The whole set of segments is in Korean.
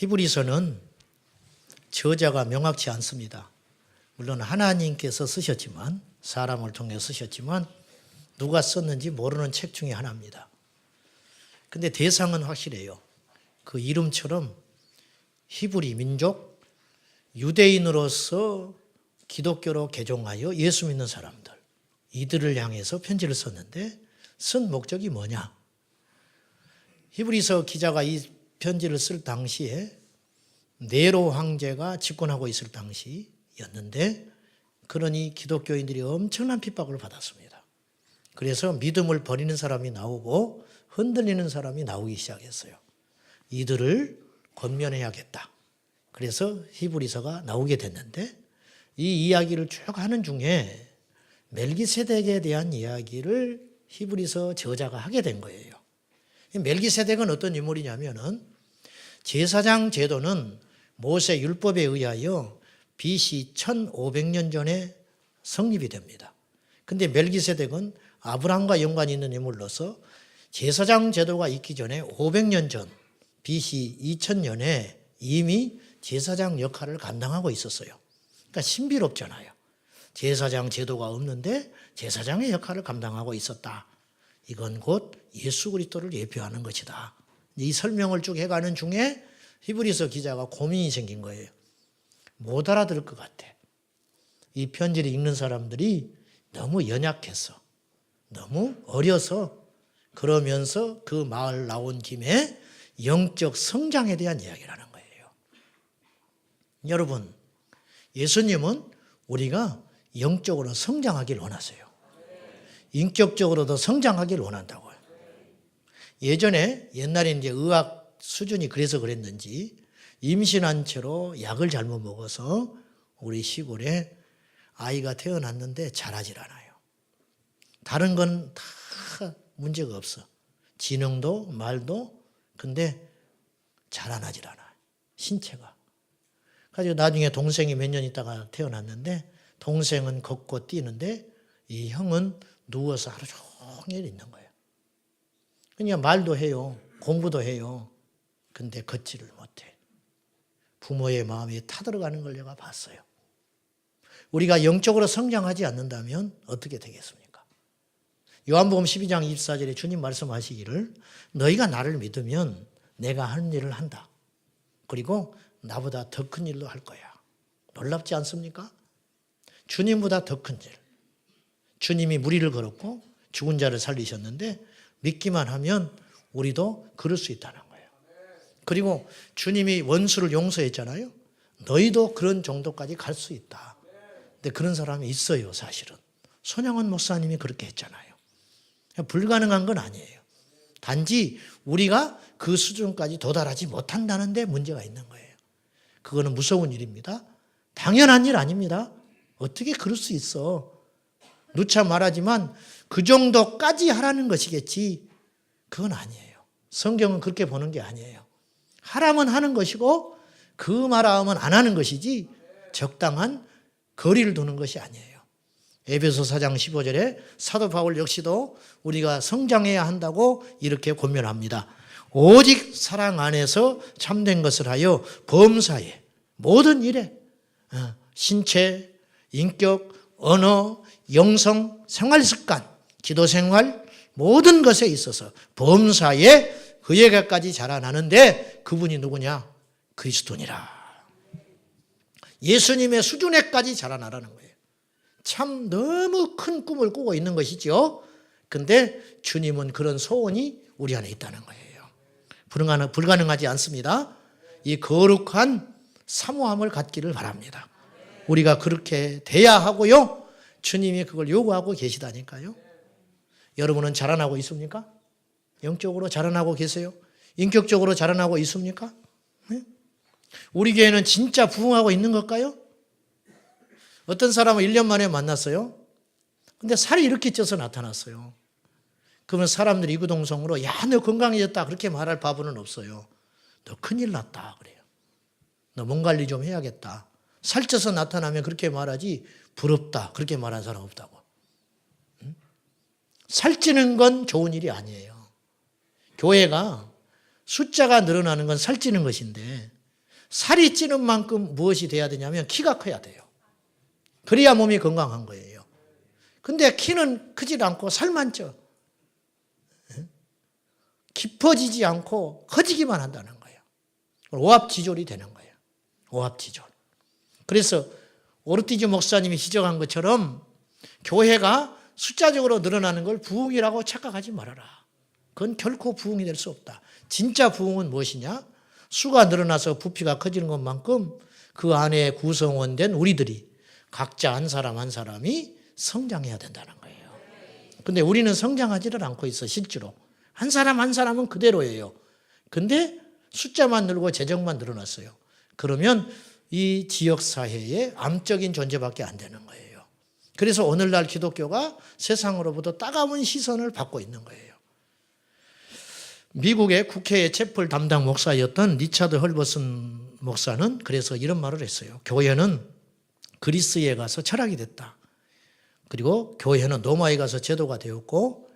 히브리서는 저자가 명확치 않습니다. 물론 하나님께서 쓰셨지만, 사람을 통해 쓰셨지만 누가 썼는지 모르는 책 중에 하나입니다. 근데 대상은 확실해요. 그 이름처럼 히브리 민족, 유대인으로서 기독교로 개종하여 예수 믿는 사람들, 이들을 향해서 편지를 썼는데 쓴 목적이 뭐냐? 히브리서 기자가 이 편지를 쓸 당시에 네로 황제가 집권하고 있을 당시였는데, 그러니 기독교인들이 엄청난 핍박을 받았습니다. 그래서 믿음을 버리는 사람이 나오고 흔들리는 사람이 나오기 시작했어요. 이들을 권면해야겠다. 그래서 히브리서가 나오게 됐는데, 이 이야기를 쭉 하는 중에 멜기세덱에 대한 이야기를 히브리서 저자가 하게 된 거예요. 멜기세덱은 어떤 인물이냐면은, 제사장 제도는 모세 율법에 의하여 BC 1500년 전에 성립이 됩니다. 근데 멜기세덱은 아브라함과 연관이 있는 인물로서 제사장 제도가 있기 전에 500년 전 BC 2000년에 이미 제사장 역할을 감당하고 있었어요. 그러니까 신비롭잖아요. 제사장 제도가 없는데 제사장의 역할을 감당하고 있었다. 이건 곧 예수 그리스도를 예표하는 것이다. 이 설명을 쭉 해가는 중에 히브리서 기자가 고민이 생긴 거예요. 못 알아들을 것 같아. 이 편지를 읽는 사람들이 너무 연약해서, 너무 어려서, 그러면서 그 말 나온 김에 영적 성장에 대한 이야기를 하는 거예요. 여러분, 예수님은 우리가 영적으로 성장하길 원하세요. 인격적으로도 성장하길 원한다고요. 옛날에 이제 의학 수준이 그래서 그랬는지 임신한 채로 약을 잘못 먹어서 우리 시골에 아이가 태어났는데 자라질 않아요. 다른 건 다 문제가 없어. 지능도 말도. 근데 자라나질 않아요. 신체가. 그래서 나중에 동생이 몇 년 있다가 태어났는데, 동생은 걷고 뛰는데 이 형은 누워서 하루 종일 있는 거예요. 그냥 말도 해요. 공부도 해요. 근데 걷지를 못해. 부모의 마음이 타들어가는 걸 내가 봤어요. 우리가 영적으로 성장하지 않는다면 어떻게 되겠습니까? 요한복음 12장 24절에 주님 말씀하시기를, 너희가 나를 믿으면 내가 하는 일을 한다. 그리고 나보다 더 큰 일도 할 거야. 놀랍지 않습니까? 주님보다 더 큰 일. 주님이 무리를 걸었고 죽은 자를 살리셨는데 믿기만 하면 우리도 그럴 수 있다는 거예요. 그리고 주님이 원수를 용서했잖아요. 너희도 그런 정도까지 갈 수 있다. 근데 그런 사람이 있어요, 사실은. 손양원 목사님이 그렇게 했잖아요. 불가능한 건 아니에요. 단지 우리가 그 수준까지 도달하지 못한다는 데 문제가 있는 거예요. 그거는 무서운 일입니다. 당연한 일 아닙니다. 어떻게 그럴 수 있어? 누차 말하지만 그 정도까지 하라는 것이겠지. 그건 아니에요. 성경은 그렇게 보는 게 아니에요. 하라면 하는 것이고 그 말하면 안 하는 것이지 적당한 거리를 두는 것이 아니에요. 에베소 4장 15절에 사도 바울 역시도 우리가 성장해야 한다고 이렇게 권면합니다. 오직 사랑 안에서 참된 것을 하여 범사에, 모든 일에, 신체, 인격, 언어, 영성, 생활습관, 기도생활, 모든 것에 있어서 범사에 그에게까지 자라나는데, 그분이 누구냐? 그리스도니라. 예수님의 수준에까지 자라나라는 거예요. 참 너무 큰 꿈을 꾸고 있는 것이죠. 근데 주님은 그런 소원이 우리 안에 있다는 거예요. 불가능하지 않습니다. 이 거룩한 사모함을 갖기를 바랍니다. 우리가 그렇게 돼야 하고요. 주님이 그걸 요구하고 계시다니까요. 여러분은 자라나고 있습니까? 영적으로 자라나고 계세요? 인격적으로 자라나고 있습니까? 네? 우리 교회는 진짜 부흥하고 있는 걸까요? 어떤 사람을 1년 만에 만났어요. 근데 살이 이렇게 쪄서 나타났어요. 그러면 사람들이 이구동성으로 야, 너 건강해졌다 그렇게 말할 바보는 없어요. 너 큰일 났다 그래요. 너 몸 관리 좀 해야겠다. 살쪄서 나타나면 그렇게 말하지, 부럽다 그렇게 말하는 사람 없다고. 살찌는 건 좋은 일이 아니에요. 교회가 숫자가 늘어나는 건 살찌는 것인데 살이 찌는 만큼 무엇이 돼야 되냐면 키가 커야 돼요. 그래야 몸이 건강한 거예요. 근데 키는 크질 않고 살만 쪄. 깊어지지 않고 커지기만 한다는 거예요. 오합지졸이 되는 거예요. 오합지졸. 그래서 오르티즈 목사님이 지적한 것처럼 교회가 숫자적으로 늘어나는 걸 부흥이라고 착각하지 말아라. 그건 결코 부흥이 될 수 없다. 진짜 부흥은 무엇이냐? 수가 늘어나서 부피가 커지는 것만큼 그 안에 구성원된 우리들이 각자 한 사람 한 사람이 성장해야 된다는 거예요. 근데 우리는 성장하지를 않고 있어, 실제로. 한 사람 한 사람은 그대로예요. 근데 숫자만 늘고 재정만 늘어났어요. 그러면 이 지역사회의 암적인 존재밖에 안 되는 거예요. 그래서 오늘날 기독교가 세상으로부터 따가운 시선을 받고 있는 거예요. 미국의 국회의 채플 담당 목사였던 리차드 헐버슨 목사는 그래서 이런 말을 했어요. 교회는 그리스에 가서 철학이 됐다. 그리고 교회는 로마에 가서 제도가 되었고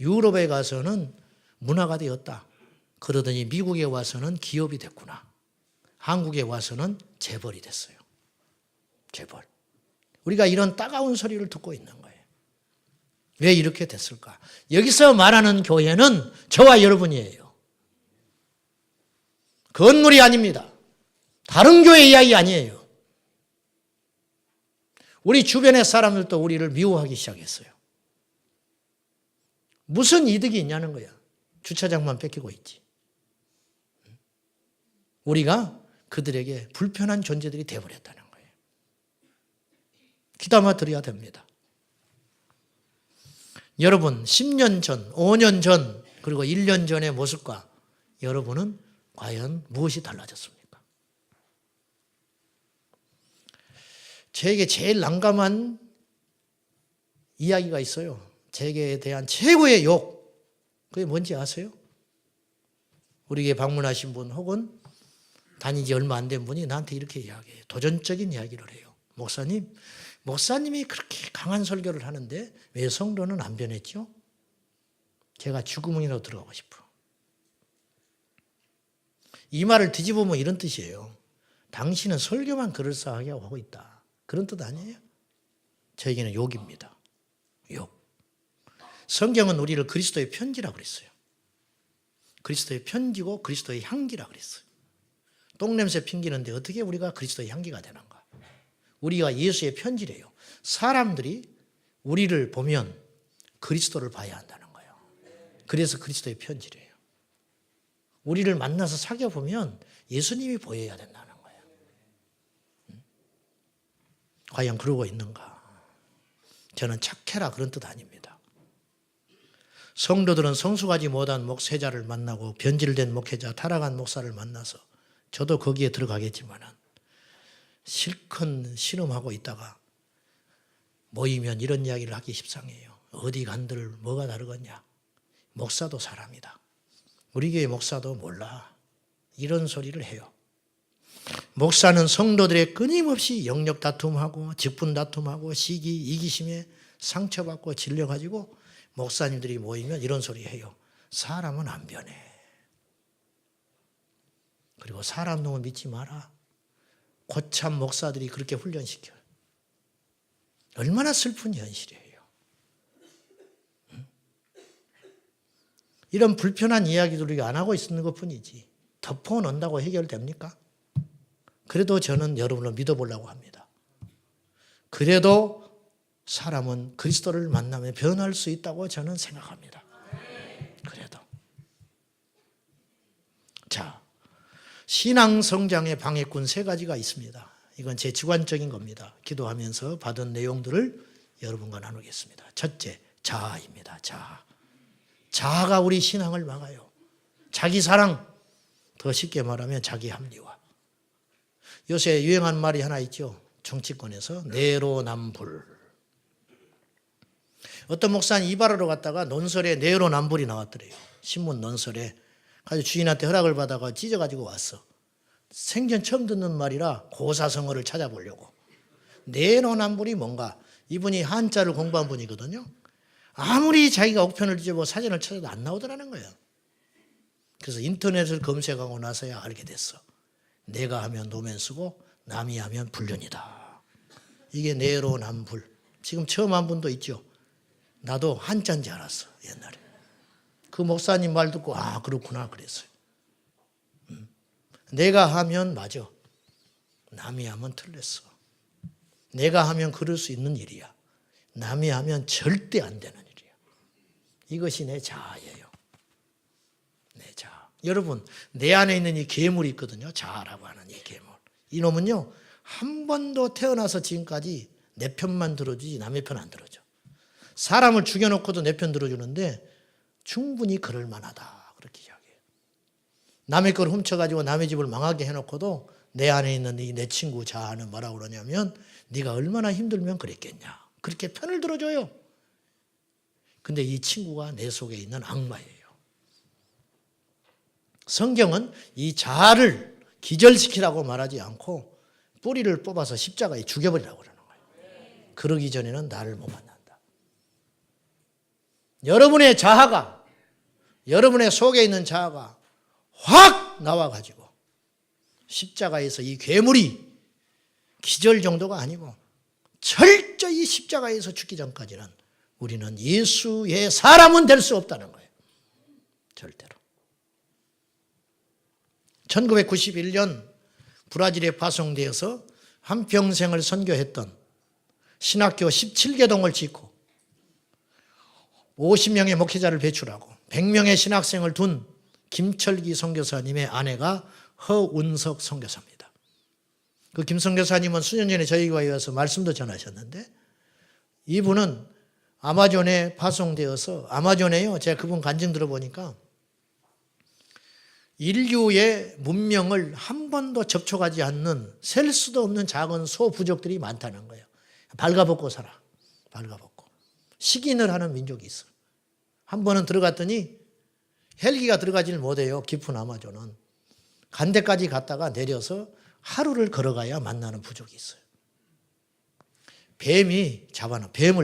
유럽에 가서는 문화가 되었다. 그러더니 미국에 와서는 기업이 됐구나. 한국에 와서는 재벌이 됐어요. 재벌. 우리가 이런 따가운 소리를 듣고 있는 거예요. 왜 이렇게 됐을까? 여기서 말하는 교회는 저와 여러분이에요. 건물이 아닙니다. 다른 교회 이야기 아니에요. 우리 주변의 사람들도 우리를 미워하기 시작했어요. 무슨 이득이 있냐는 거야. 주차장만 뺏기고 있지. 우리가 그들에게 불편한 존재들이 되어버렸다는 거예요. 귀담아 들어야 됩니다. 여러분 10년 전, 5년 전, 그리고 1년 전의 모습과 여러분은 과연 무엇이 달라졌습니까? 저에게 제일 난감한 이야기가 있어요. 제게 대한 최고의 욕. 그게 뭔지 아세요? 우리에게 방문하신 분 혹은 다닌 지 얼마 안 된 분이 나한테 이렇게 이야기해요. 도전적인 이야기를 해요. 목사님이 그렇게 강한 설교를 하는데 왜 성도는 안 변했죠? 제가 쥐구멍이라도 들어가고 싶어. 이 말을 뒤집으면 이런 뜻이에요. 당신은 설교만 그럴싸하게 하고 있다. 그런 뜻 아니에요? 저에게는 욕입니다. 욕. 성경은 우리를 그리스도의 편지라고 그랬어요. 그리스도의 편지고 그리스도의 향기라고 그랬어요. 똥냄새 핑기는데 어떻게 우리가 그리스도의 향기가 되는가? 우리가 예수의 편지래요. 사람들이 우리를 보면 그리스도를 봐야 한다는 거예요. 그래서 그리스도의 편지래요. 우리를 만나서 사귀어 보면 예수님이 보여야 된다는 거예요. 과연 그러고 있는가? 저는 착해라 그런 뜻 아닙니다. 성도들은 성숙하지 못한 목회자를 만나고 변질된 목회자, 타락한 목사를 만나서 저도 거기에 들어가겠지만 실컷 신음하고 있다가 모이면 이런 이야기를 하기 십상해요. 어디 간들 뭐가 다르겠냐. 목사도 사람이다. 우리 교회 목사도 몰라. 이런 소리를 해요. 목사는 성도들의 끊임없이 영역 다툼하고 직분 다툼하고 시기, 이기심에 상처받고 질려가지고 목사님들이 모이면 이런 소리 해요. 사람은 안 변해. 그리고 사람 놈을 믿지 마라. 고참 목사들이 그렇게 훈련시켜요. 얼마나 슬픈 현실이에요. 이런 불편한 이야기도 우리가 안 하고 있는 것뿐이지 덮어놓는다고 해결됩니까? 그래도 저는 여러분을 믿어보려고 합니다. 그래도 사람은 그리스도를 만나면 변할 수 있다고 저는 생각합니다. 그래도. 자, 신앙 성장의 방해꾼 3가지가 있습니다. 이건 제 주관적인 겁니다. 기도하면서 받은 내용들을 여러분과 나누겠습니다. 첫째, 자아입니다. 자아. 자아가 우리 신앙을 막아요. 자기 사랑, 더 쉽게 말하면 자기 합리화. 요새 유행한 말이 하나 있죠. 정치권에서 내로남불. 어떤 목사는 이발하러 갔다가 논설에 내로남불이 나왔더래요. 신문 논설에. 가지고 주인한테 허락을 받아가 찢어가지고 왔어. 생전 처음 듣는 말이라 고사성어를 찾아보려고. 내로남불이 뭔가. 이분이 한자를 공부한 분이거든요. 아무리 자기가 옥편을 뒤져보고 사전을 찾아도 안 나오더라는 거예요. 그래서 인터넷을 검색하고 나서야 알게 됐어. 내가 하면 노면 쓰고 남이 하면 불륜이다. 이게 내로남불. 지금 처음 한 분도 있죠. 나도 한자인 줄 알았어 옛날에. 그 목사님 말 듣고 아 그렇구나 그랬어요. 내가 하면 맞아. 남이 하면 틀렸어. 내가 하면 그럴 수 있는 일이야. 남이 하면 절대 안 되는 일이야. 이것이 내 자아예요. 내 자아. 여러분 내 안에 있는 이 괴물이 있거든요. 자아라고 하는 이 괴물. 이놈은요 한 번도 태어나서 지금까지 내 편만 들어주지 남의 편 안 들어줘. 사람을 죽여놓고도 내 편 들어주는데 충분히 그럴 만하다 그렇게 이야기해요. 남의 걸 훔쳐가지고 남의 집을 망하게 해놓고도 내 안에 있는 이 내 친구 자아는 뭐라고 그러냐면 네가 얼마나 힘들면 그랬겠냐. 그렇게 편을 들어줘요. 근데 이 친구가 내 속에 있는 악마예요. 성경은 이 자아를 기절시키라고 말하지 않고 뿌리를 뽑아서 십자가에 죽여버리라고 그러는 거예요. 그러기 전에는 나를 못 만난다. 여러분의 자아가, 여러분의 속에 있는 자아가 확 나와가지고 십자가에서 이 괴물이 기절 정도가 아니고 철저히 십자가에서 죽기 전까지는 우리는 예수의 사람은 될 수 없다는 거예요. 절대로. 1991년 브라질에 파송되어서 한평생을 선교했던 신학교 17개동을 짓고 50명의 목회자를 배출하고 100명의 신학생을 둔 김철기 선교사님의 아내가 허운석 선교사입니다. 그 김 선교사님은 수년 전에 저희가 와서 말씀도 전하셨는데 이분은 아마존에 파송되어서 아마존에요. 제가 그분 간증 들어보니까 인류의 문명을 한 번도 접촉하지 않는 셀 수도 없는 작은 소부족들이 많다는 거예요. 발가벗고 살아. 발가벗고. 식인을 하는 민족이 있어요. 한 번은 들어갔더니 헬기가 들어가질 못해요. 깊은 아마존은. 간데까지 갔다가 내려서 하루를 걸어가야 만나는 부족이 있어요. 뱀을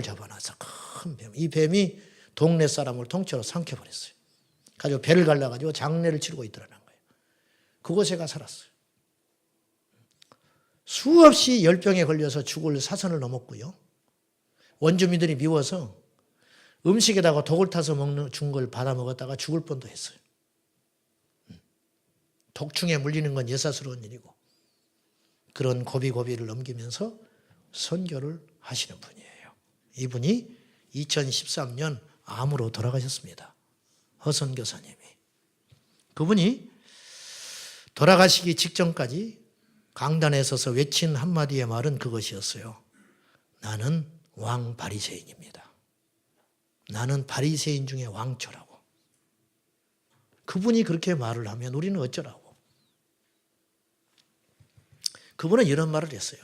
잡아놔서 큰 뱀. 이 뱀이 동네 사람을 통째로 삼켜버렸어요. 가지고 배를 갈라가지고 장례를 치르고 있더라는 거예요. 그곳에 가 살았어요. 수없이 열병에 걸려서 죽을 사선을 넘었고요. 원주민들이 미워서 음식에다가 독을 타서 준 걸 받아 먹었다가 죽을 뻔도 했어요. 독충에 물리는 건 예사스러운 일이고 그런 고비고비를 넘기면서 선교를 하시는 분이에요. 이분이 2013년 암으로 돌아가셨습니다. 허선교사님이. 그분이 돌아가시기 직전까지 강단에 서서 외친 한마디의 말은 그것이었어요. 나는 왕 바리새인입니다. 나는 바리새인 중에 왕초라고. 그분이 그렇게 말을 하면 우리는 어쩌라고. 그분은 이런 말을 했어요.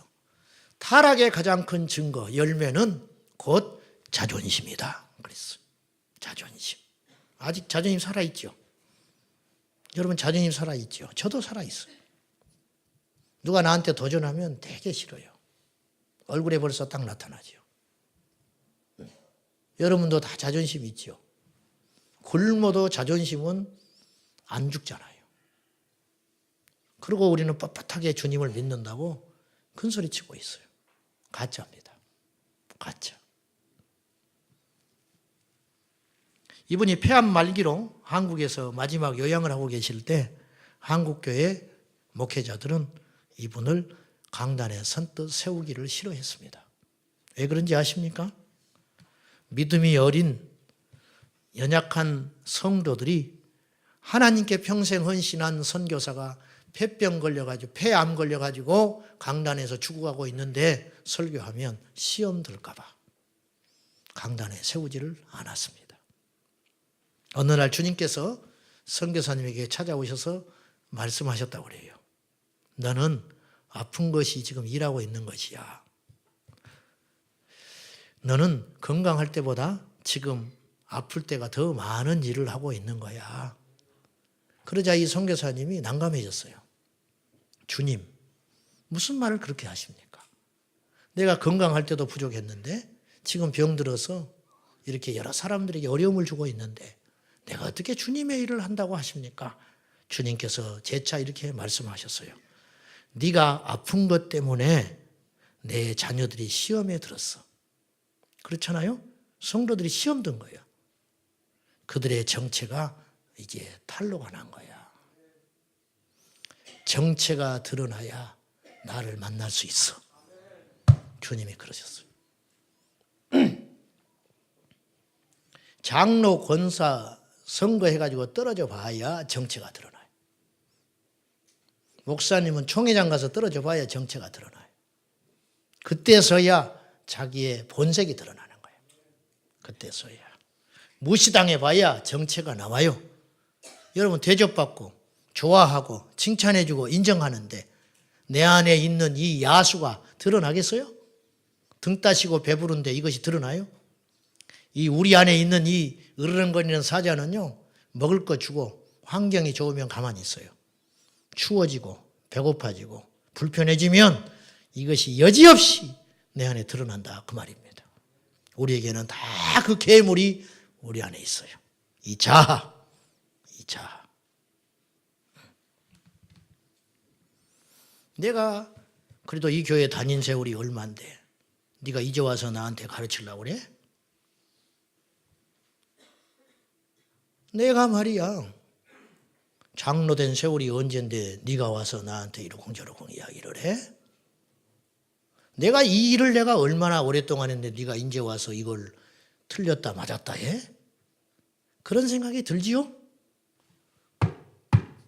타락의 가장 큰 증거, 열매는 곧 자존심이다. 그랬어요. 자존심. 아직 자존심 살아있죠? 여러분 자존심 살아있죠? 저도 살아있어요. 누가 나한테 도전하면 되게 싫어요. 얼굴에 벌써 딱 나타나죠. 여러분도 다 자존심 있죠? 굶어도 자존심은 안 죽잖아요. 그리고 우리는 뻣뻣하게 주님을 믿는다고 큰소리 치고 있어요. 가짜입니다. 가짜. 이분이 폐암 말기로 한국에서 마지막 요양을 하고 계실 때 한국교회 목회자들은 이분을 강단에 선뜻 세우기를 싫어했습니다. 왜 그런지 아십니까? 믿음이 어린 연약한 성도들이 하나님께 평생 헌신한 선교사가 폐병 걸려가지고 폐암 걸려가지고 강단에서 죽어가고 있는데 설교하면 시험 들까 봐 강단에 세우지를 않았습니다. 어느 날 주님께서 선교사님에게 찾아오셔서 말씀하셨다고 그래요. 너는 아픈 것이 지금 일하고 있는 것이야. 너는 건강할 때보다 지금 아플 때가 더 많은 일을 하고 있는 거야. 그러자 이 선교사님이 난감해졌어요. 주님, 무슨 말을 그렇게 하십니까? 내가 건강할 때도 부족했는데 지금 병들어서 이렇게 여러 사람들에게 어려움을 주고 있는데 내가 어떻게 주님의 일을 한다고 하십니까? 주님께서 재차 이렇게 말씀하셨어요. 네가 아픈 것 때문에 내 자녀들이 시험에 들었어. 그렇잖아요? 성도들이 시험 든 거예요. 그들의 정체가 이제 탄로가 난 거야. 정체가 드러나야 나를 만날 수 있어. 주님이 그러셨어요. 장로, 권사 선거해가지고 떨어져 봐야 정체가 드러나요. 목사님은 총회장 가서 떨어져 봐야 정체가 드러나요. 그때서야 자기의 본색이 드러나는 거예요. 그때서야. 무시당해 봐야 정체가 나와요. 여러분 대접받고 좋아하고 칭찬해주고 인정하는데 내 안에 있는 이 야수가 드러나겠어요? 등 따시고 배부른데 이것이 드러나요? 이 우리 안에 있는 이 으르렁거리는 사자는요, 먹을 거 주고 환경이 좋으면 가만히 있어요. 추워지고 배고파지고 불편해지면 이것이 여지없이 내 안에 드러난다 그 말입니다. 우리에게는 다 그 괴물이 우리 안에 있어요. 이 자아. 내가 그래도 이 교회 다닌 세월이 얼마인데 네가 이제 와서 나한테 가르치려고 그래? 내가 말이야 장로 된 세월이 언젠데 네가 와서 나한테 이러쿵저러쿵 이야기를 해? 내가 이 일을 내가 얼마나 오랫동안 했는데 네가 이제 와서 이걸 틀렸다 맞았다 해? 그런 생각이 들지요?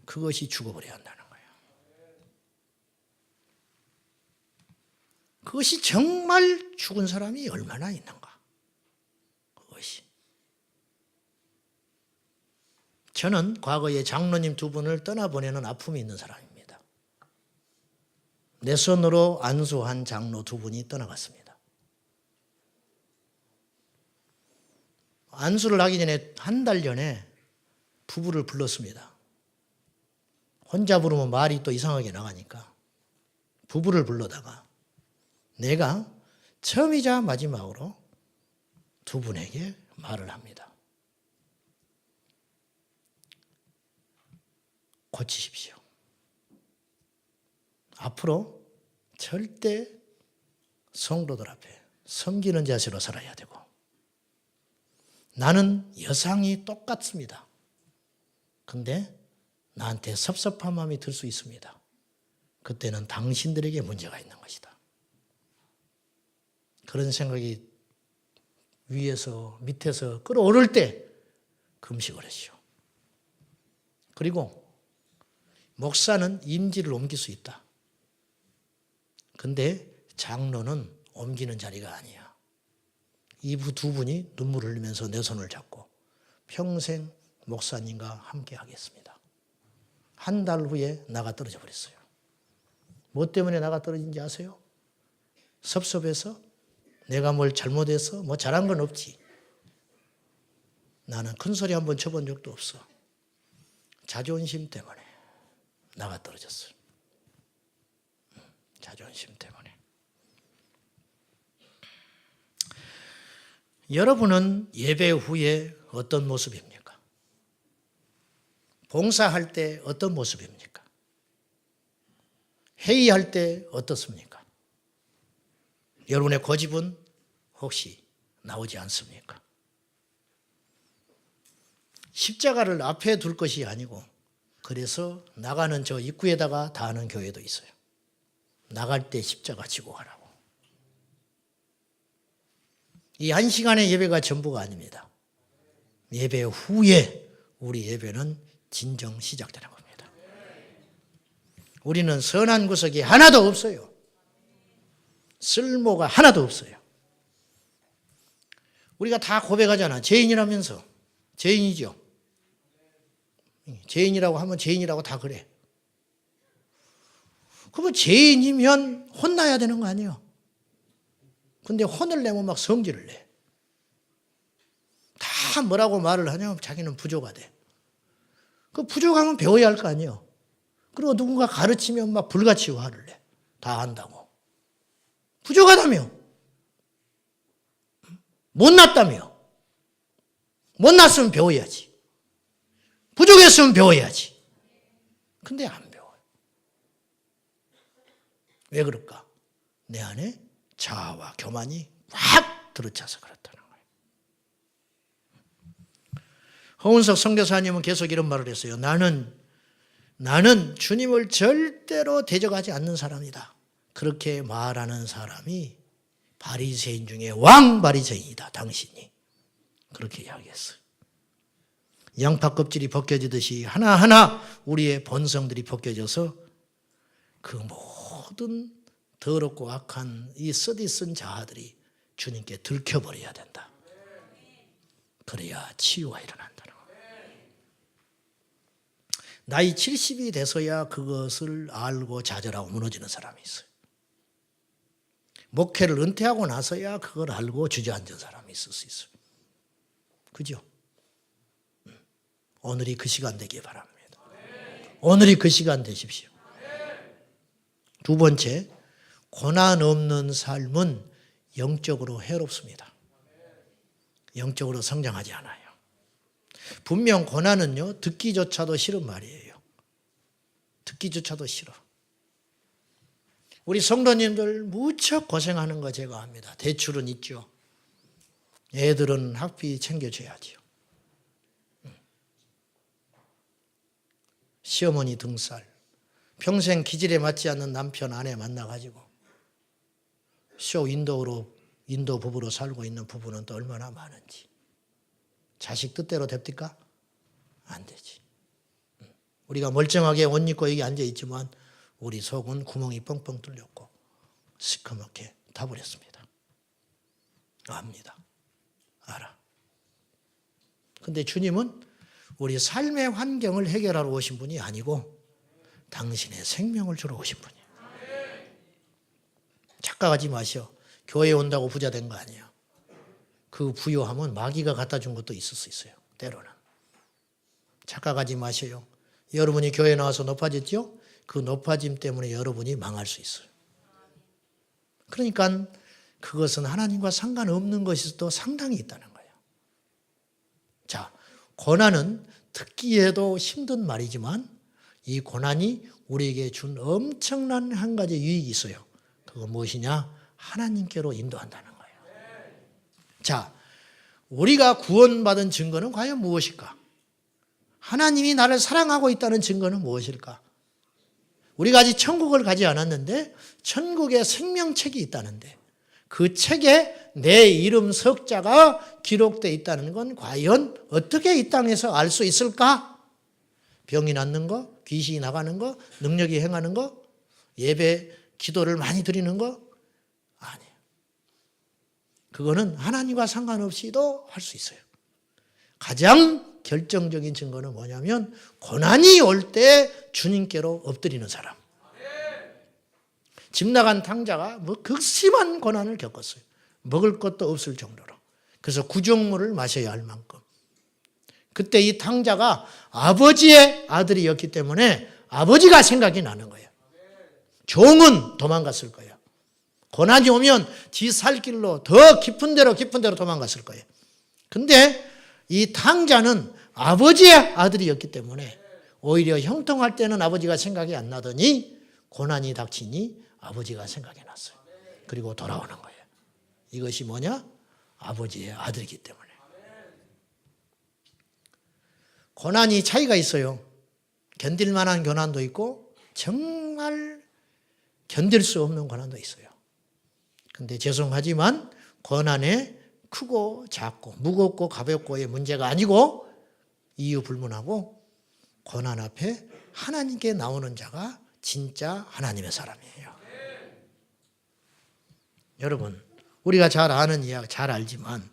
그것이 죽어버려야 한다는 거예요. 그것이 정말 죽은 사람이 얼마나 있는가? 그것이. 저는 과거에 장로님 두 분을 떠나보내는 아픔이 있는 사람입니다. 내 손으로 안수한 장로 두 분이 떠나갔습니다. 안수를 하기 전에 한 달 전에 부부를 불렀습니다. 혼자 부르면 말이 또 이상하게 나가니까 부부를 불러다가 내가 처음이자 마지막으로 두 분에게 말을 합니다. 고치십시오. 앞으로 절대 성도들 앞에 섬기는 자세로 살아야 되고 나는 여상이 똑같습니다. 근데 나한테 섭섭한 마음이 들 수 있습니다. 그때는 당신들에게 문제가 있는 것이다. 그런 생각이 위에서 밑에서 끌어오를 때 금식을 하시오. 그리고 목사는 임지를 옮길 수 있다. 근데 장로는 옮기는 자리가 아니야. 이 두 분이 눈물을 흘리면서 내 손을 잡고 평생 목사님과 함께 하겠습니다. 한 달 후에 나가 떨어져 버렸어요. 뭐 때문에 나가 떨어진지 아세요? 섭섭해서? 내가 뭘 잘못해서? 뭐 잘한 건 없지. 나는 큰 소리 한번 쳐본 적도 없어. 자존심 때문에 나가 떨어졌어요. 자존심 때문에. 여러분은 예배 후에 어떤 모습입니까? 봉사할 때 어떤 모습입니까? 회의할 때 어떻습니까? 여러분의 고집은 혹시 나오지 않습니까? 십자가를 앞에 둘 것이 아니고 그래서 나가는 저 입구에다가 다 하는 교회도 있어요. 나갈 때 십자가 지고 가라고. 이 한 시간의 예배가 전부가 아닙니다. 예배 후에 우리 예배는 진정 시작되는 겁니다. 우리는 선한 구석이 하나도 없어요. 쓸모가 하나도 없어요. 우리가 다 고백하잖아. 죄인이라면서. 죄인이죠. 죄인이라고 하면 죄인이라고 다 그래. 그러면 죄인이면 혼나야 되는 거 아니에요? 근데 혼을 내면 막 성질을 내. 다 뭐라고 말을 하냐면 자기는 부족하대. 그 부족하면 배워야 할 거 아니에요? 그리고 누군가 가르치면 막 불같이 화를 내. 다 안다고. 부족하다며. 못났다며. 못났으면 배워야지. 부족했으면 배워야지. 근데 안 배워요. 왜 그럴까? 내 안에 자아와 교만이 확 들어차서 그렇다는 거예요. 허운석 선교사님은 계속 이런 말을 했어요. 나는 주님을 절대로 대적하지 않는 사람이다. 그렇게 말하는 사람이 바리새인 중에 왕 바리새인이다. 당신이. 그렇게 이야기했어요. 양파 껍질이 벗겨지듯이 하나하나 우리의 본성들이 벗겨져서 그 모든 더럽고 악한 이 쓰디쓴 자아들이 주님께 들켜버려야 된다. 그래야 치유가 일어난다는 거예요. 나이 70이 돼서야 그것을 알고 좌절하고 무너지는 사람이 있어요. 목회를 은퇴하고 나서야 그걸 알고 주저앉은 사람이 있을 수 있어요. 그죠? 오늘이 그 시간 되길 바랍니다. 오늘이 그 시간 되십시오. 두 번째, 고난 없는 삶은 영적으로 해롭습니다. 영적으로 성장하지 않아요. 분명 고난은요, 듣기조차도 싫은 말이에요. 듣기조차도 싫어. 우리 성도님들 무척 고생하는 거 제가 압니다. 대출은 있죠. 애들은 학비 챙겨줘야지요. 시어머니 등살, 평생 기질에 맞지 않는 남편, 아내 만나가지고 인도 부부로 살고 있는 부부는 또 얼마나 많은지. 자식 뜻대로 됩니까? 안 되지. 우리가 멀쩡하게 옷 입고 여기 앉아있지만 우리 속은 구멍이 뻥뻥 뚫렸고 시커멓게 타버렸습니다. 압니다. 알아. 근데 주님은 우리 삶의 환경을 해결하러 오신 분이 아니고 당신의 생명을 주러 오신 분이에요. 착각하지 마시오. 교회 온다고 부자 된 거 아니에요. 그 부유함은 마귀가 갖다 준 것도 있을 수 있어요. 때로는. 착각하지 마세요. 여러분이 교회 나와서 높아졌죠? 그 높아짐 때문에 여러분이 망할 수 있어요. 그러니까 그것은 하나님과 상관없는 것일 수도 상당히 있다는 거예요. 자, 고난은 듣기에도 힘든 말이지만 이 고난이 우리에게 준 엄청난 한 가지 유익이 있어요. 그건 무엇이냐? 하나님께로 인도한다는 거예요. 자, 우리가 구원받은 증거는 과연 무엇일까? 하나님이 나를 사랑하고 있다는 증거는 무엇일까? 우리가 아직 천국을 가지 않았는데 천국에 생명책이 있다는데 그 책에 내 이름 석자가 기록되어 있다는 건 과연 어떻게 이 땅에서 알 수 있을까? 병이 낫는 거, 귀신이 나가는 거, 능력이 행하는 거, 예배, 기도를 많이 드리는 거? 아니에요. 그거는 하나님과 상관없이도 할 수 있어요. 가장 결정적인 증거는 뭐냐면 고난이 올 때 주님께로 엎드리는 사람. 집 나간 탕자가 극심한 고난을 겪었어요. 먹을 것도 없을 정도로. 그래서 구정물을 마셔야 할 만큼. 그때 이 탕자가 아버지의 아들이었기 때문에 아버지가 생각이 나는 거예요. 종은 도망갔을 거예요. 고난이 오면 지 살 길로 더 깊은 데로 도망갔을 거예요. 근데 이 탕자는 아버지의 아들이었기 때문에 오히려 형통할 때는 아버지가 생각이 안 나더니 고난이 닥치니 아버지가 생각이 났어요. 그리고 돌아오는 거예요. 이것이 뭐냐? 아버지의 아들이기 때문에. 고난이 차이가 있어요. 견딜 만한 고난도 있고 정말 견딜 수 없는 고난도 있어요. 근데 죄송하지만 고난에 크고 작고 무겁고 가볍고의 문제가 아니고 이유 불문하고 고난 앞에 하나님께 나오는 자가 진짜 하나님의 사람이에요. 여러분, 우리가 잘 아는 이야기, 잘 알지만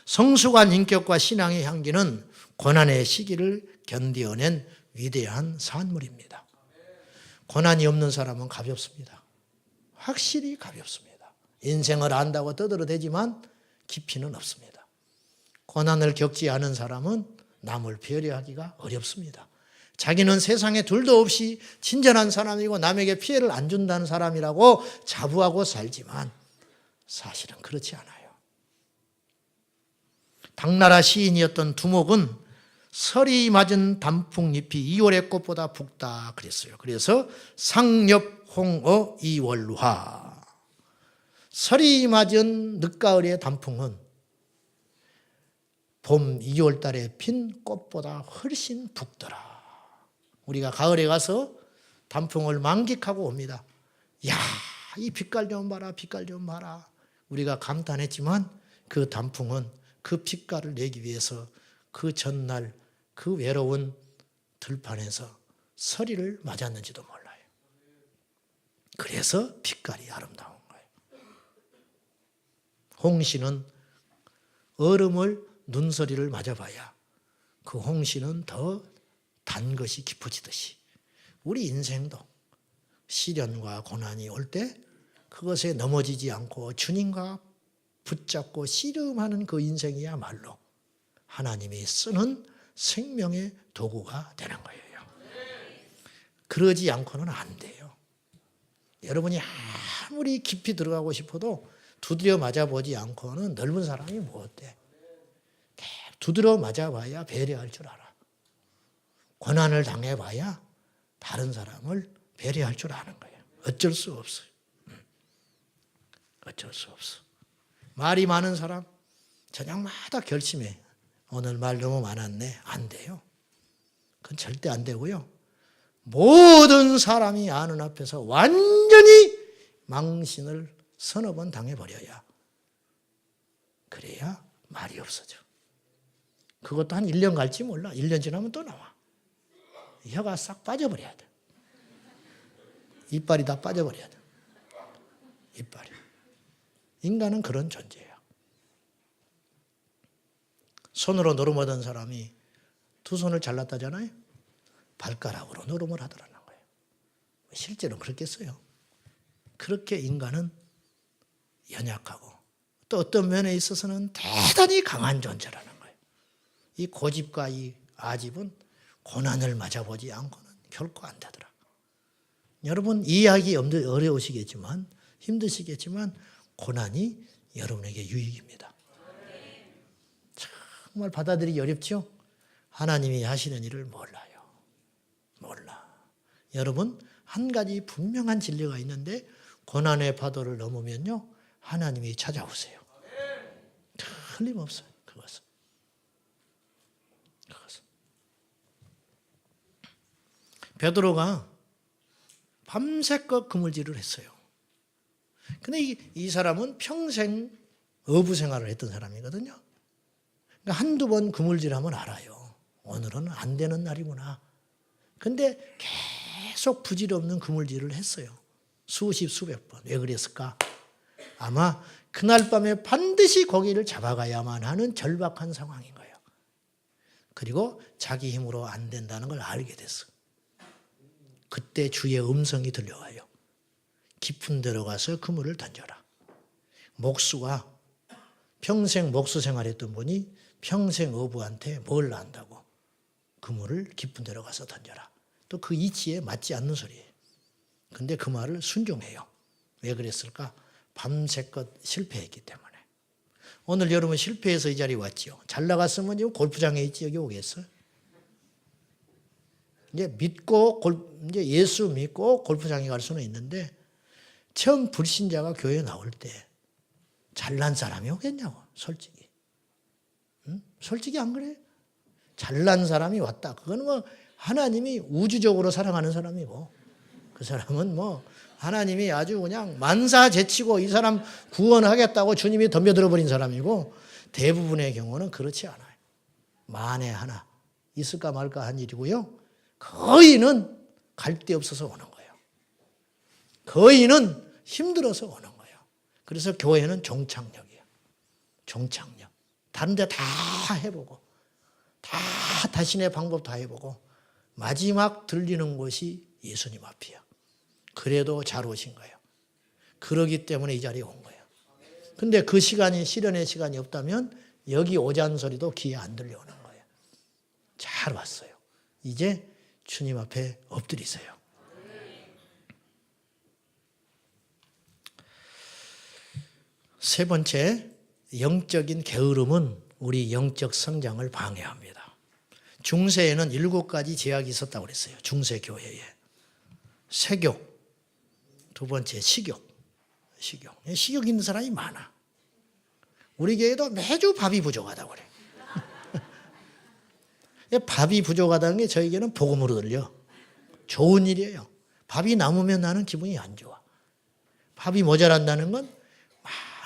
성숙한 인격과 신앙의 향기는 고난의 시기를 견디어낸 위대한 산물입니다. 고난이 없는 사람은 가볍습니다. 확실히 가볍습니다. 인생을 안다고 떠들어대지만 깊이는 없습니다. 고난을 겪지 않은 사람은 남을 배려하기가 어렵습니다. 자기는 세상에 둘도 없이 친절한 사람이고 남에게 피해를 안 준다는 사람이라고 자부하고 살지만 사실은 그렇지 않아요. 당나라 시인이었던 두목은 설이 맞은 단풍잎이 2월의 꽃보다 붉다 그랬어요. 그래서 상엽 홍어 이월화. 설이 맞은 늦가을의 단풍은 봄 2월 달에 핀 꽃보다 훨씬 붉더라. 우리가 가을에 가서 단풍을 만끽하고 옵니다. 야, 이 빛깔 좀 봐라, 빛깔 좀 봐라. 우리가 감탄했지만 그 단풍은 그 빛깔을 내기 위해서 그 전날 그 외로운 들판에서 서리를 맞았는지도 몰라요. 그래서 빛깔이 아름다운 거예요. 홍시는 얼음을 눈서리를 맞아봐야 그 홍시는 더 단 것이 깊어지듯이 우리 인생도 시련과 고난이 올 때 그것에 넘어지지 않고 주님과 붙잡고 씨름하는 그 인생이야말로 하나님이 쓰는 생명의 도구가 되는 거예요. 그러지 않고는 안 돼요. 여러분이 아무리 깊이 들어가고 싶어도 두드려 맞아보지 않고는 넓은 사람이 못 돼. 두드려 맞아봐야 배려할 줄 알아. 고난을 당해봐야 다른 사람을 배려할 줄 아는 거예요. 어쩔 수 없어요. 어쩔 수 없어. 말이 많은 사람 저녁마다 결심해. 오늘 말 너무 많았네. 안 돼요. 그건 절대 안 되고요. 모든 사람이 아는 앞에서 완전히 망신을 서너 번 당해버려야 그래야 말이 없어져. 그것도 한 1년 갈지 몰라. 1년 지나면 또 나와. 혀가 싹 빠져버려야 돼. 이빨이 다 빠져버려야 돼. 이빨이. 인간은 그런 존재예요. 손으로 노름하던 사람이 두 손을 잘랐다잖아요. 발가락으로 노름을 하더라는 거예요. 실제로 그렇겠어요. 그렇게 인간은 연약하고 또 어떤 면에 있어서는 대단히 강한 존재라는 거예요. 이 고집과 이 아집은 고난을 맞아보지 않고는 결코 안 되더라. 여러분 이해하기 어려우시겠지만 힘드시겠지만 고난이 여러분에게 유익입니다. 정말 받아들이기 어렵죠? 하나님이 하시는 일을 몰라요. 몰라. 여러분 한 가지 분명한 진리가 있는데 고난의 파도를 넘으면요 하나님이 찾아오세요. 틀림없어요. 그것은. 베드로가 밤새껏 그물질을 했어요. 근데 이 사람은 평생 어부 생활을 했던 사람이거든요. 그러니까 한두 번 그물질하면 알아요. 오늘은 안 되는 날이구나. 근데 계속 부질없는 그물질을 했어요. 수십 수백 번. 왜 그랬을까? 아마 그날 밤에 반드시 고기를 잡아가야만 하는 절박한 상황인 거예요. 그리고 자기 힘으로 안 된다는 걸 알게 됐어. 그때 주의 음성이 들려와요. 깊은 데로 가서 그물을 던져라. 목수가 평생 목수 생활했던 분이 평생 어부한테 뭘 안다고 그물을 깊은 데로 가서 던져라. 또 그 이치에 맞지 않는 소리예요. 근데 그 말을 순종해요. 왜 그랬을까? 밤새껏 실패했기 때문에. 오늘 여러분 실패해서 이 자리에 왔지요. 잘 나갔으면 여기 골프장에 있지 여기 오겠어요? 이제 이제 예수 믿고 골프장에 갈 수는 있는데 처음 불신자가 교회에 나올 때 잘난 사람이 오겠냐고 솔직히. 응? 솔직히 안 그래? 잘난 사람이 왔다. 그거는 뭐 하나님이 우주적으로 사랑하는 사람이고 그 사람은 뭐 하나님이 아주 그냥 만사제치고 이 사람 구원하겠다고 주님이 덤벼들어 버린 사람이고 대부분의 경우는 그렇지 않아요. 만에 하나 있을까 말까 한 일이고요. 거의는 갈 데 없어서 오는 거예요. 거의는 힘들어서 오는 거예요. 그래서 교회는 종착역이에요. 종착역. 다른 데 다 해보고 다 자신의 방법 다 해보고 마지막 들리는 곳이 예수님 앞이에요. 그래도 잘 오신 거예요. 그러기 때문에 이 자리에 온 거예요. 근데 그 시간이 실현의 시간이 없다면 여기 오자는 소리도 귀에 안 들려오는 거예요. 잘 왔어요. 이제 주님 앞에 엎드리세요. 세 번째, 영적인 게으름은 우리 영적 성장을 방해합니다. 중세에는 7가지 제약이 있었다고 그랬어요. 중세 교회에. 세교, 두 번째 식욕. 식욕 있는 사람이 많아. 우리 교회도 매주 밥이 부족하다고 그래. 밥이 부족하다는 게 저에게는 복음으로 들려. 좋은 일이에요. 밥이 남으면 나는 기분이 안 좋아. 밥이 모자란다는 건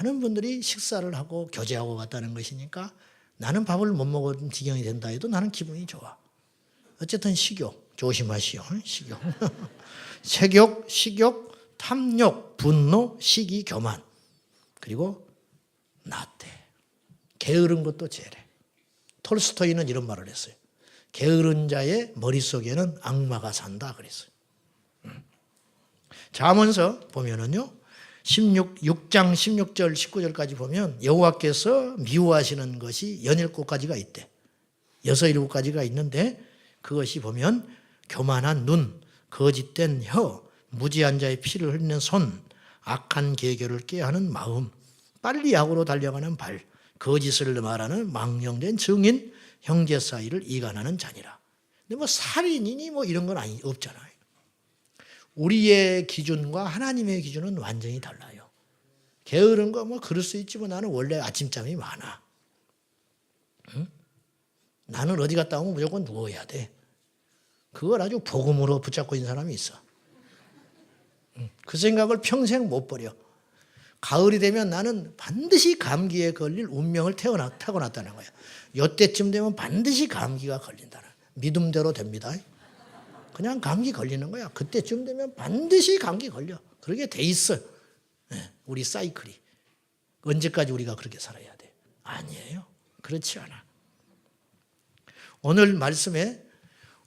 많은 분들이 식사를 하고 교제하고 갔다는 것이니까 나는 밥을 못 먹은 지경이 된다 해도 나는 기분이 좋아. 어쨌든 식욕 조심하시오. 식욕. 색욕, 식욕, 탐욕, 분노, 시기, 교만. 그리고 나태. 게으른 것도 죄래. 톨스토이는 이런 말을 했어요. 게으른 자의 머릿속에는 악마가 산다 그랬어요. 잠언서 보면은요. 6장 16절 19절까지 보면 여호와께서 미워하시는 것이 17가지가 있대. 6, 7가지가 있는데 그것이 보면 교만한 눈, 거짓된 혀, 무지한 자의 피를 흘리는 손, 악한 계교를 꾀하는 마음, 빨리 악으로 달려가는 발, 거짓을 말하는 망령된 증인, 형제 사이를 이간하는 자니라. 근데 뭐 살인이니 뭐 이런 건 없잖아요. 우리의 기준과 하나님의 기준은 완전히 달라요. 게으른 거 뭐 그럴 수 있지만 나는 원래 아침잠이 많아. 응? 나는 어디 갔다 오면 무조건 누워야 돼. 그걸 아주 복음으로 붙잡고 있는 사람이 있어. 그 생각을 평생 못 버려. 가을이 되면 나는 반드시 감기에 걸릴 운명을 타고났다는 거야. 이때쯤 되면 반드시 감기가 걸린다는 믿음대로 됩니다. 그냥 감기 걸리는 거야. 그때쯤 되면 반드시 감기 걸려. 그러게 돼 있어. 우리 사이클이. 언제까지 우리가 그렇게 살아야 돼? 아니에요. 그렇지 않아. 오늘 말씀에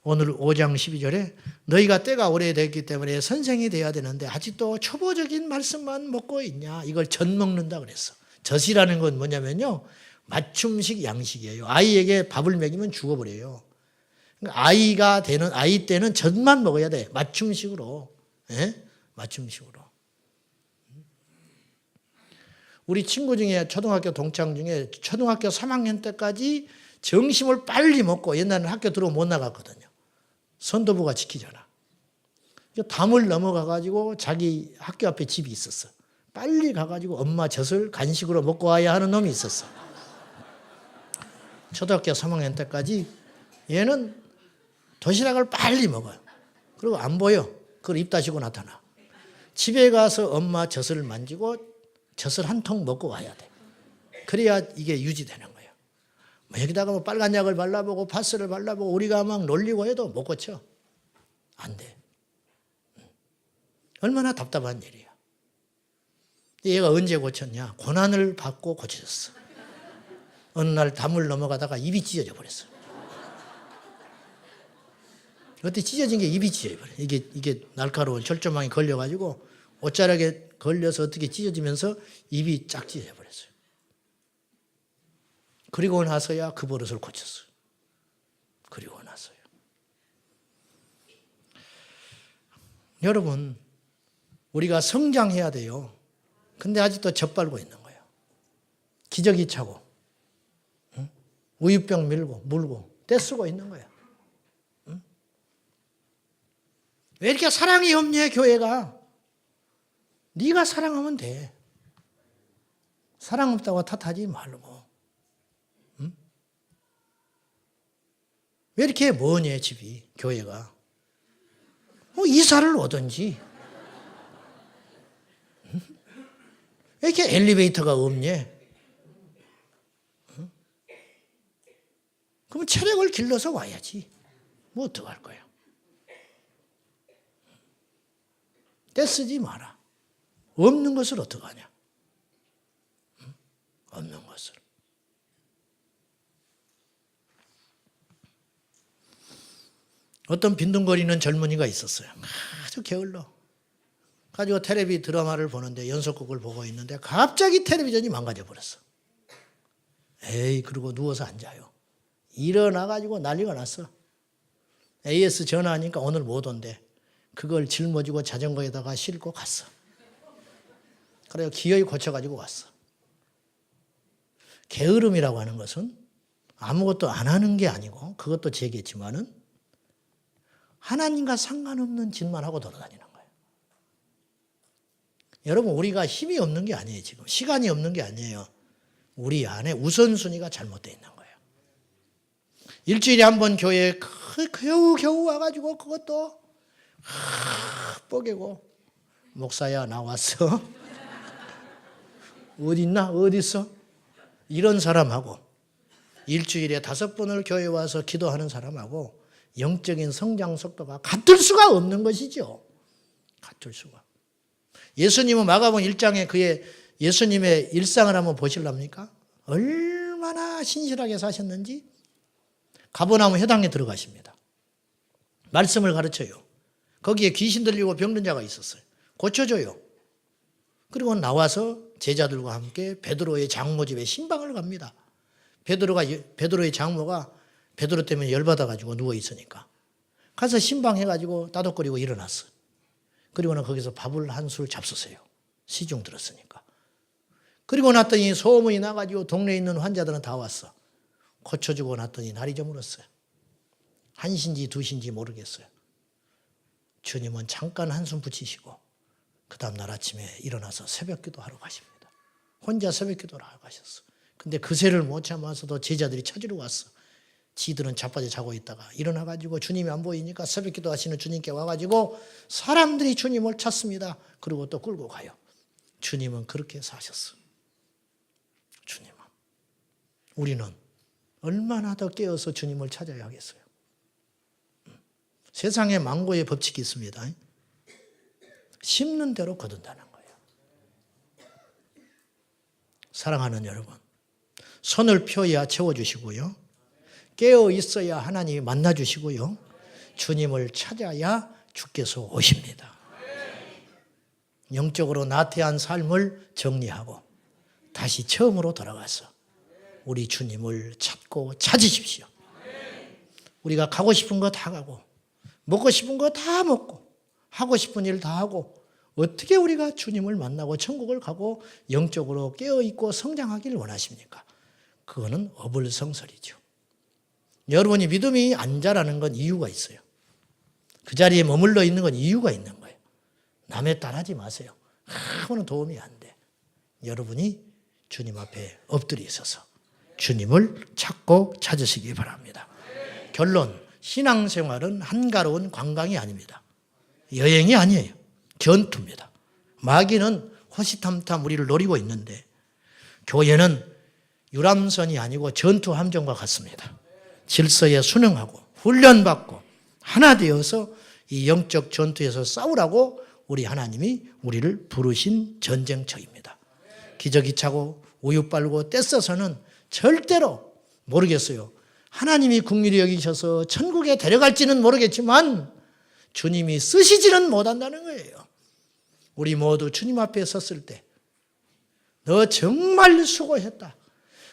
오늘 5장 12절에 너희가 때가 오래됐기 때문에 선생이 돼야 되는데 아직도 초보적인 말씀만 먹고 있냐. 이걸 젖 먹는다 그랬어. 젖이라는 건 뭐냐면요. 맞춤식 양식이에요. 아이에게 밥을 먹이면 죽어버려요. 아이 때는 젖만 먹어야 돼. 맞춤식으로. 예? 맞춤식으로. 우리 친구 중에 초등학교 동창 중에 초등학교 3학년 때까지 점심을 빨리 먹고 옛날에는 학교 들어오면 못 나갔거든요. 선도부가 지키잖아. 담을 넘어가가지고 자기 학교 앞에 집이 있었어. 빨리 가가지고 엄마 젖을 간식으로 먹고 와야 하는 놈이 있었어. 초등학교 3학년 때까지 얘는 도시락을 빨리 먹어요. 그리고 안 보여. 그걸 입 다시고 나타나. 집에 가서 엄마 젖을 만지고 젖을 한 통 먹고 와야 돼. 그래야 이게 유지되는 거예요. 여기다가 뭐 빨간 약을 발라보고 파스를 발라보고 우리가 막 놀리고 해도 못 고쳐. 안 돼. 얼마나 답답한 일이야. 얘가 언제 고쳤냐. 고난을 받고 고쳐졌어. 어느 날 담을 넘어가다가 입이 찢어져 버렸어. 어떻게 찢어진 게 입이 찢어져 버려. 이게 날카로운 철조망이 걸려가지고 옷자락에 걸려서 어떻게 찢어지면서 입이 쫙 찢어져 버렸어요. 그리고 나서야 그 버릇을 고쳤어요. 그리고 나서요. 여러분, 우리가 성장해야 돼요. 근데 아직도 젖발고 있는 거예요. 기저귀 차고, 응? 우유병 물고 떼쓰고 있는 거야. 응? 왜 이렇게 사랑이 없냐, 교회가? 네가 사랑하면 돼. 사랑 없다고 탓하지 말고. 응? 왜 이렇게 머냐, 집이, 교회가? 이사를 오든지. 응? 왜 이렇게 엘리베이터가 없냐? 응? 그럼 체력을 길러서 와야지. 뭐 어떡할 거야? 떼쓰지 마라. 없는 것을 어떡하냐? 응? 없는 것을. 어떤 빈둥거리는 젊은이가 있었어요. 아주 게을러. 가지고 텔레비 드라마를 보는데 연속극을 보고 있는데 갑자기 텔레비전이 망가져 버렸어. 에이, 그러고 누워서 앉아요. 일어나가지고 난리가 났어. AS 전화하니까 오늘 못 온대. 그걸 짊어지고 자전거에다가 싣고 갔어. 그래서 기어이 고쳐가지고 왔어. 게으름이라고 하는 것은 아무것도 안 하는 게 아니고 그것도 죄겠지만은 하나님과 상관없는 짓만 하고 돌아다니는 거예요. 여러분 우리가 힘이 없는 게 아니에요. 지금 시간이 없는 게 아니에요. 우리 안에 우선순위가 잘못되어 있는 거예요. 일주일에 한 번 교회에 겨우 와가지고 그것도 뽀개고 목사야 나왔어. 어디 있나? 어디 있어? 이런 사람하고 일주일에 5번을 교회에 와서 기도하는 사람하고 영적인 성장 속도가 같을 수가 없는 것이죠. 같을 수가. 예수님은 마가복음 1장에 그의 예수님의 일상을 한번 보실랍니까? 얼마나 신실하게 사셨는지. 가버나움 회당에 들어가십니다. 말씀을 가르쳐요. 거기에 귀신 들리고 병든 자가 있었어요. 고쳐줘요. 그리고 나와서 제자들과 함께 베드로의 장모 집에 신방을 갑니다. 베드로의 장모가 베드로 때문에 열받아가지고 누워있으니까 가서 신방해가지고 따독거리고 일어났어. 그리고는 거기서 밥을 한 술 잡수세요. 시중 들었으니까. 그리고 났더니 소문이 나가지고 동네에 있는 환자들은 다 왔어. 고쳐주고 났더니 날이 저물었어요. 1시인지 2시인지 모르겠어요. 주님은 잠깐 한숨 붙이시고 그 다음날 아침에 일어나서 새벽기도 하러 가십니다. 혼자 새벽기도를 하러 가셨어. 근데 그새를 못 참아서도 제자들이 찾으러 왔어. 지들은 자빠져 자고 있다가 일어나가지고 주님이 안 보이니까 새벽기도 하시는 주님께 와가지고 사람들이 주님을 찾습니다. 그리고 또 끌고 가요. 주님은 그렇게 사셨어. 주님은. 우리는 얼마나 더 깨어서 주님을 찾아야 하겠어요. 세상에 망고의 법칙이 있습니다. 심는 대로 거둔다는 거예요. 사랑하는 여러분, 손을 펴야 채워주시고요. 깨어 있어야 하나님이 만나주시고요. 주님을 찾아야 주께서 오십니다. 영적으로 나태한 삶을 정리하고 다시 처음으로 돌아가서 우리 주님을 찾고 찾으십시오. 우리가 가고 싶은 거 다 가고 먹고 싶은 거 다 먹고 하고 싶은 일 다 하고 어떻게 우리가 주님을 만나고 천국을 가고 영적으로 깨어있고 성장하기를 원하십니까? 그거는 어불성설이죠. 여러분이 믿음이 안 자라는 건 이유가 있어요. 그 자리에 머물러 있는 건 이유가 있는 거예요. 남의 따라하지 마세요. 아무런 도움이 안 돼. 여러분이 주님 앞에 엎드려 있어서 주님을 찾고 찾으시기 바랍니다. 결론, 신앙생활은 한가로운 관광이 아닙니다. 여행이 아니에요. 전투입니다. 마귀는 호시탐탐 우리를 노리고 있는데 교회는 유람선이 아니고 전투 함정과 같습니다. 질서에 순응하고 훈련받고 하나 되어서 이 영적 전투에서 싸우라고 우리 하나님이 우리를 부르신 전쟁터입니다. 기저귀 차고 우유 빨고 떼써서는 절대로 모르겠어요. 하나님이 긍휼히 여기셔서 천국에 데려갈지는 모르겠지만 주님이 쓰시지는 못한다는 거예요. 우리 모두 주님 앞에 섰을 때 너 정말 수고했다.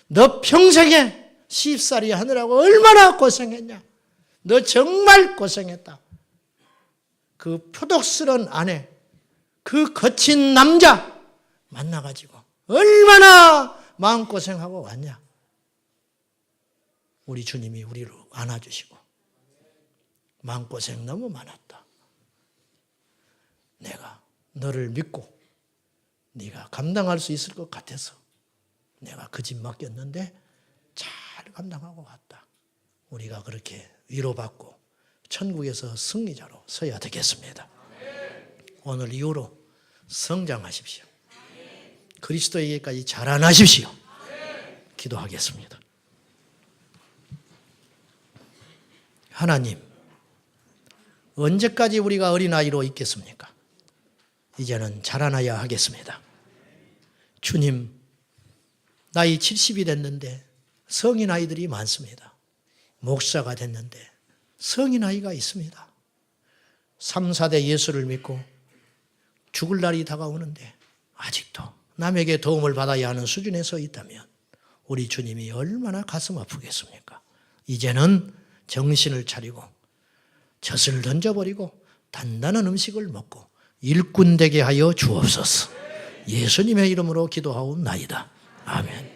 너 평생에 시집살이 하느라고 얼마나 고생했냐. 너 정말 고생했다. 그 표독스러운 아내, 그 거친 남자 만나가지고 얼마나 마음고생하고 왔냐. 우리 주님이 우리를 안아주시고 마음고생 너무 많았다. 내가 너를 믿고 네가 감당할 수 있을 것 같아서 내가 그 집 맡겼는데 잘 감당하고 왔다. 우리가 그렇게 위로받고 천국에서 승리자로 서야 되겠습니다. 오늘 이후로 성장하십시오. 그리스도에게까지 자라나십시오. 기도하겠습니다. 하나님, 언제까지 우리가 어린아이로 있겠습니까? 이제는 자라나야 하겠습니다. 주님, 나이 70이 됐는데 성인 아이들이 많습니다. 목사가 됐는데 성인 아이가 있습니다. 3, 4대 예수를 믿고 죽을 날이 다가오는데 아직도 남에게 도움을 받아야 하는 수준에 서 있다면 우리 주님이 얼마나 가슴 아프겠습니까? 이제는 정신을 차리고 젖을 던져버리고 단단한 음식을 먹고 일꾼 되게 하여 주옵소서. 예수님의 이름으로 기도하옵나이다. 아멘.